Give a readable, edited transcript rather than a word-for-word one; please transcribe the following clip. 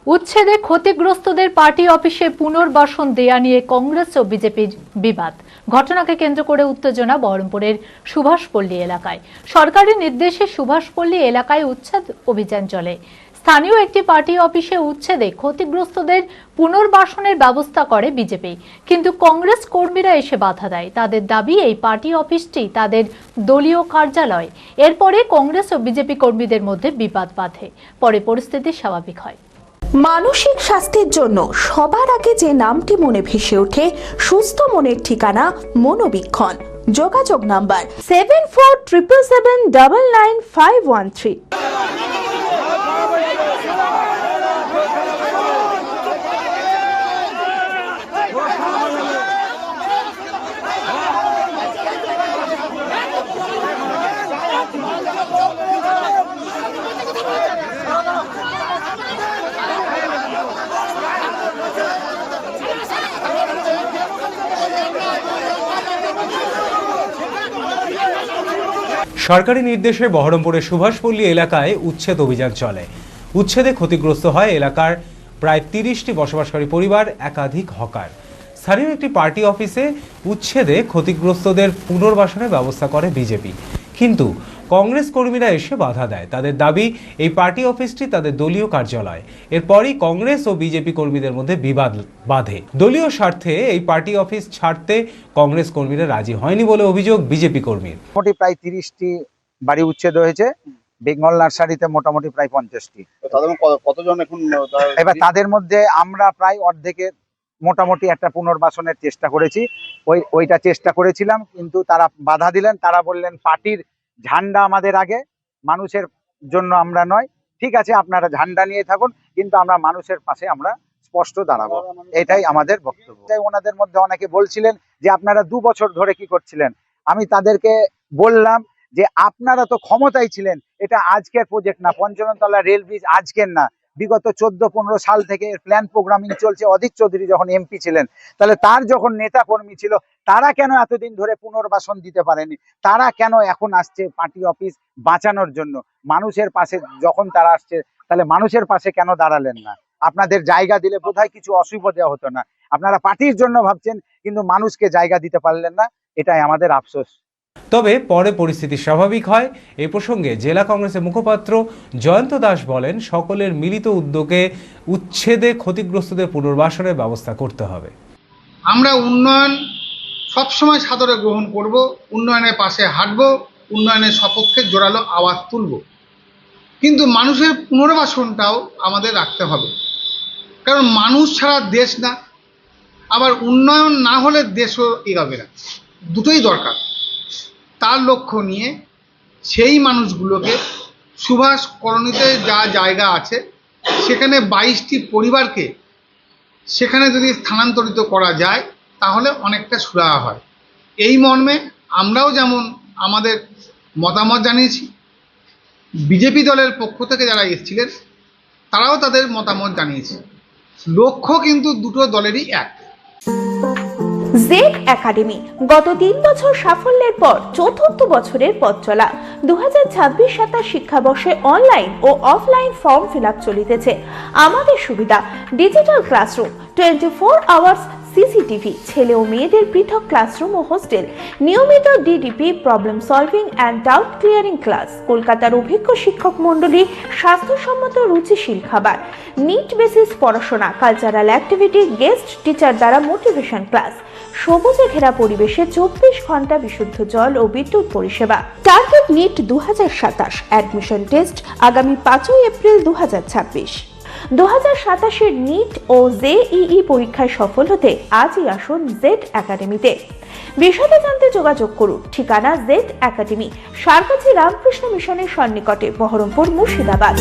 উচ্ছেদে ক্ষতিগ্রস্তদের পার্টি অফিসে পুনর্বাসন দেয়া নিয়ে কংগ্রেস ও বিজেপির বিবাদ। ঘটনাকে কেন্দ্র করে উত্তেজনা বহরমপুরের সুভাষপল্লী এলাকায়। সরকারি নির্দেশে সুভাষপল্লী এলাকায় উচ্ছেদ অভিযান চলে। স্থানীয় একটি পার্টি অফিসে উচ্ছেদে ক্ষতিগ্রস্তদের পুনর্বাসনের ব্যবস্থা করে বিজেপি, কিন্তু কংগ্রেস কর্মীরা এসে বাধা দেয়। তাদের দাবি এই পার্টি অফিসটি তাদের দলীয় কার্যালয়। এরপরে কংগ্রেস ও বিজেপি কর্মীদের মধ্যে বিবাদ বাধে। পরে পরিস্থিতি স্বাভাবিক হয়। মানসিক স্বাস্থ্যের জন্য সবার আগে যে নামটি মনে ভেসে ওঠে, সুস্থ মনের ঠিকানা মনোবীক্ষণ। যোগাযোগ নাম্বার 7477799513। সরকারি নির্দেশে বহরমপুরের সুভাষপল্লী এলাকায় উচ্ছেদ অভিযান চলে। উচ্ছেদে ক্ষতিগ্রস্ত হয় এলাকার প্রায় 30টি বসবাসকারী পরিবার, একাধিক হকার। স্থানীয় একটি পার্টি অফিসে উচ্ছেদে ক্ষতিগ্রস্তদের পুনর্বাসনের ব্যবস্থা করে বিজেপি, কিন্তু কংগ্রেস কর্মীরা এসে বাধা দেয়। তাদের দাবি এই পার্টি অফিসটি তাদের দলীয় কার্যালয়। এরপরই কংগ্রেস ও বিজেপি কর্মীদের মধ্যে বিবাদ বাধে। দলীয় স্বার্থে এই পার্টি অফিস ছাড়তে কংগ্রেস কর্মীরা রাজি হয়নি বলে অভিযোগ বিজেপি কর্মীর। মোটামুটি প্রায় 30টি বাড়ি উচ্ছেদ হয়েছে, বেঙ্গল নার্সারিতে মোটামুটি প্রায় 50টি। কতজন এখন? এবার তাদের মধ্যে আমরা প্রায় অর্ধেকের মোটামুটি একটা পুনর্বাসনের চেষ্টা করেছি। ওইটা চেষ্টা করেছিলাম, কিন্তু তারা বাধা দিলেন। তারা বললেন পার্টির ঝান্ডা আমাদের আগে, মানুষের জন্য আমরা নয়। ঠিক আছে, আপনারা ঝান্ডা নিয়ে থাকুন, কিন্তু আমরা মানুষের পাশে আমরা স্পষ্ট দাঁড়াবো, এটাই আমাদের বক্তব্য। ওনাদের মধ্যে অনেকে বলছিলেন যে আপনারা 2 বছর ধরে কি করছিলেন। আমি তাদেরকে বললাম যে আপনারা তো ক্ষমতায় ছিলেন, এটা আজকের প্রজেক্ট না। পঞ্চমতলা রেল ব্রিজ আজকের না, বিগত 14-15 সাল থেকে প্ল্যান প্রোগ্রামিং চলছে। অধীর চৌধুরী যখন এমপি ছিলেন, তাহলে তার যখন নেতা কর্মী ছিল, তারা কেন এতদিন ধরে পুনর্বাসন দিতে পারেনি? তারা কেন এখন আসছে পার্টি অফিস বাঁচানোর জন্য? মানুষের পাশে যখন তারা আসছে, তাহলে মানুষের পাশে কেন দাঁড়ালেন না? আপনাদের জায়গা দিলে বোধহয় কিছু অসুবিধা হতো না। আপনারা পার্টির জন্য ভাবছেন, কিন্তু মানুষকে জায়গা দিতে পারলেন না, এটাই আমাদের আফসোস। তবে পরে পরিস্থিতি স্বাভাবিক হয়। এই প্রসঙ্গে জেলা কংগ্রেসের মুখপাত্র জয়ন্ত দাস বলেন, সকলের মিলিত উদ্যোগে উচ্ছেদে ক্ষতিগ্রস্তদের পুনর্বাসনের ব্যবস্থা করতে হবে। আমরা উন্নয়ন সবসময় সাদরে গ্রহণ করব, উন্নয়নের পাশে হাঁটব, উন্নয়নের সপক্ষে জোরালো আওয়াজ তুলব, কিন্তু মানুষের পুনর্বাসনটাও আমাদের রাখতে হবে। কারণ মানুষ ছাড়া দেশ না, আবার উন্নয়ন না হলে দেশও এগোবে না। দুটোই দরকার। তার লক্ষ্য নিয়ে সেই মানুষগুলোকে সুভাষ কলোনিতে যা জায়গা আছে, সেখানে 22টি পরিবারকে সেখানে যদি স্থানান্তরিত করা যায়, তাহলে অনেকটা সুরাহা হয়। এই মর্মে আমরাও যেমন আমাদের মতামত জানিয়েছি, বিজেপি দলের পক্ষ থেকে যারা এসেছিলেন তারাও তাদের মতামত জানিয়েছে। লক্ষ্য কিন্তু দুটো দলেরই এক। জেড একাডেমি গত 3 বছর সাফল্যের পর চতুর্থ বছরের পথ চলা। 2026-27 শিক্ষাবর্ষে অনলাইন ও অফলাইন ফর্ম ফিল আপ চলিতেছে। আমাদের সুবিধা ডিজিটাল ক্লাসরুম, 24 আওয়ার্স সিসিটিভি, ছেলে ও মেয়েদের পৃথক ক্লাসরুম ও হোস্টেল, নিয়মিত DDP, problem solving and doubt clearing class, কলকাতার অভিজ্ঞ শিক্ষক মণ্ডলী, স্বাস্থ্যসম্মত রুচিশীল খাবার, নিট বেসিস পড়াশোনা, কালচারাল অ্যাক্টিভিটি, গেস্ট টিচার দ্বারা মোটিভেশন ক্লাস, সবুজে ঘেরা পরিবেশে 24 ঘন্টা বিশুদ্ধ জল ও বিদ্যুৎ পরিষেবা। টার্গেট নিট 2027, অ্যাডমিশন টেস্ট আগামী 5 এপ্রিল 2026। 2027-এর নিট ও জেইই পরীক্ষায় সফল হতে আজই আসুন জেড একাডেমিতে। বিশদে জানতে যোগাযোগ করুন। ঠিকানা জেড একাডেমি, সারকাছি রামকৃষ্ণ মিশনের সন্নিকটে, বহরমপুর, মুর্শিদাবাদ।